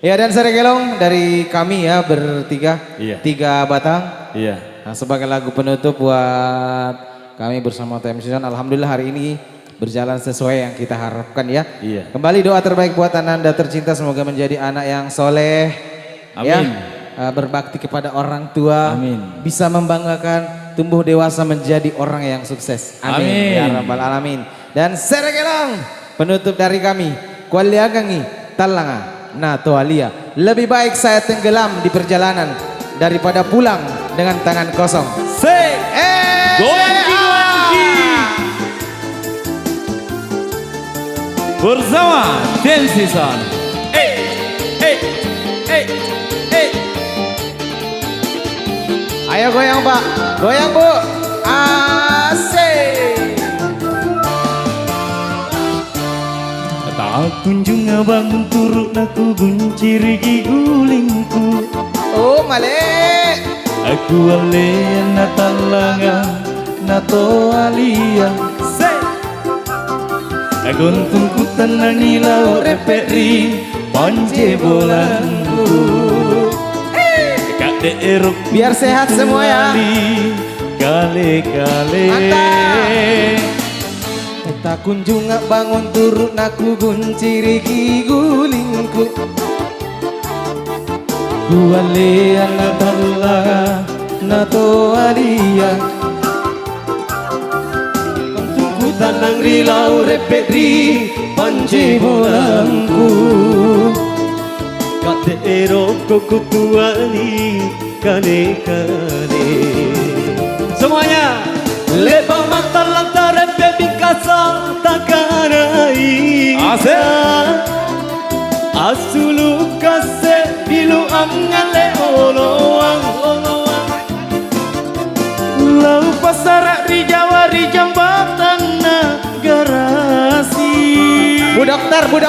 Ya, dan Seregelong dari kami ya bertiga, Iya. 3 batang. Iya. Nah, sebagai lagu penutup buat kami bersama TM Season, alhamdulillah hari ini berjalan sesuai yang kita harapkan ya. Iya. Kembali doa terbaik buat Ananda tercinta, semoga menjadi anak yang soleh. Amin. Ya, berbakti kepada orang tua. Amin. Bisa membanggakan, tumbuh dewasa menjadi orang yang sukses. Amin. Amin. Ya Rabbal Alamin. Dan Seregelong penutup dari kami. Kualiagangi talanga. Nah Toalia, lebih baik saya tenggelam di perjalanan daripada pulang dengan tangan kosong. Say, goyangki. Bersama TM Season. Ayo goyang Pak, goyang Bu. Asik. Tak kunjung bangun turut aku gunciri gigulingku. Oh Malik. Aku ale na talanga na toalia. Aguntungku tenang nilau reperi panje bolanku. Kak erok Biar sehat semua ya. Kale-kale. Tak kunjung bangun turut naku gunciri gigulingku. Kuale na talanga na toalia. Tanang rilau repetri panje bolangku. Kate eroko kutuali kane-kane. Semuanya lepa mata lantar repe bikasa takanai. Asulu kase bilu angale oloang. Lau pasar di Jawa di Jambatan garasi. Bu dokter. Ya,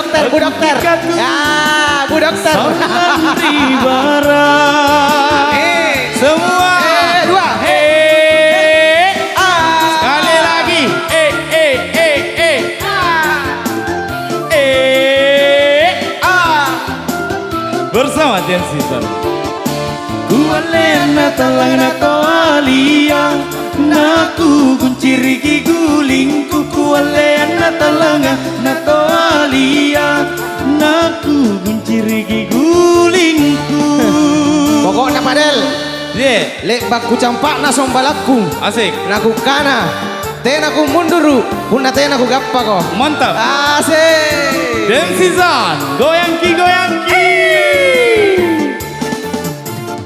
Bu dokter. Ribara. Semua. 2. Sekali lagi. Bersama TM Season. Kualena talang na toalia. Naku gunciri gigulingku. Kualena talanga na toalia. Naku gunciri gigulingku. Pokoknya Padel. Lek baku campak na sombalaku. Asik. Naku kana. Tenaku munduru. Puna tenaku gappa ko. Mantap. Asik. TM Season. Goyangki.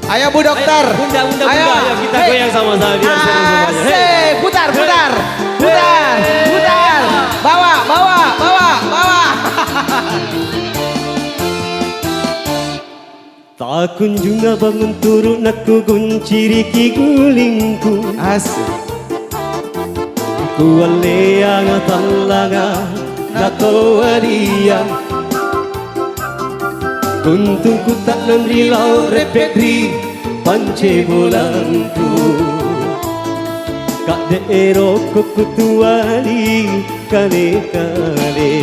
Ayo Bu dokter. Bunda, Ayo kita goyang sama-sama biar seru semuanya. Asik. Putar. Bawa. Tak kunjung bangun turun aku gunciri gigulingku. Asik. Ku aleang talanga nato adia. Kuntungku tak nanrilau repetri pance bolangku. Kak daerah kutuali kale-kale.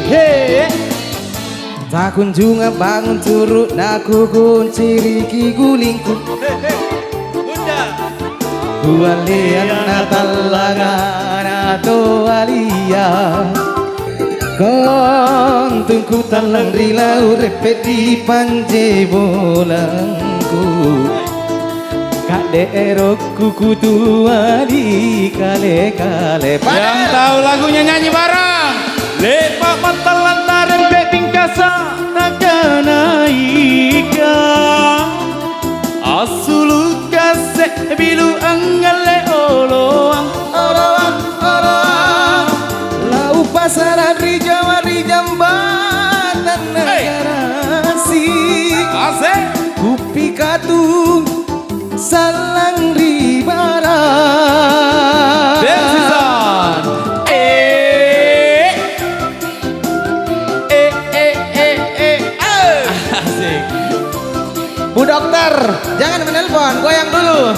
Hey. Tak kunjung bangun turut naku gunciri gigulingku. Bunda. Kualian natalaga nato alia. Kontungku talang rilau repet di panje bolangku. Kak daerahku kutuali kale-kale. Yang tahu lagunya nyanyi bareng. Lepak mata lantaran bebing kasa takanaika. Asulu kase bilu angale oloang. Lau pasaran di Jawa di Jambatan garasi. Asik. Kupi katung salang ribara. TM Season. Asik. Bu dokter, jangan menelpon, goyang dulu.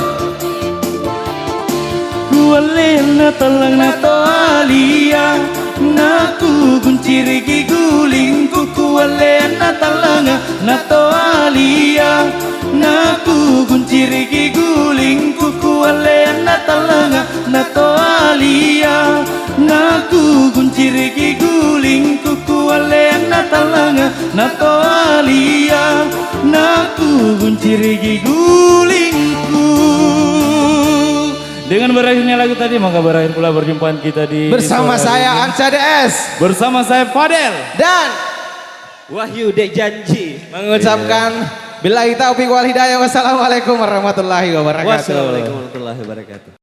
Kualena talang na toalia. Naku gunciri gigulingku. Kualena talanga nato alia naku gunciri ki guling kuku ale na talanga nato alia naku gunciri ki guling kuku ale na talanga nato alia naku gunciri ki gulingku. Dengan berakhirnya lagu tadi maka berakhir pula perjumpaan kita di Bersama saya Anca DS bersama saya Fadel dan Wahyu Dek Janji mengucapkan billahi taufiq wal hidayah. Wassalamualaikum warahmatullahi wabarakatuh. Wassalamualaikum warahmatullahi wabarakatuh.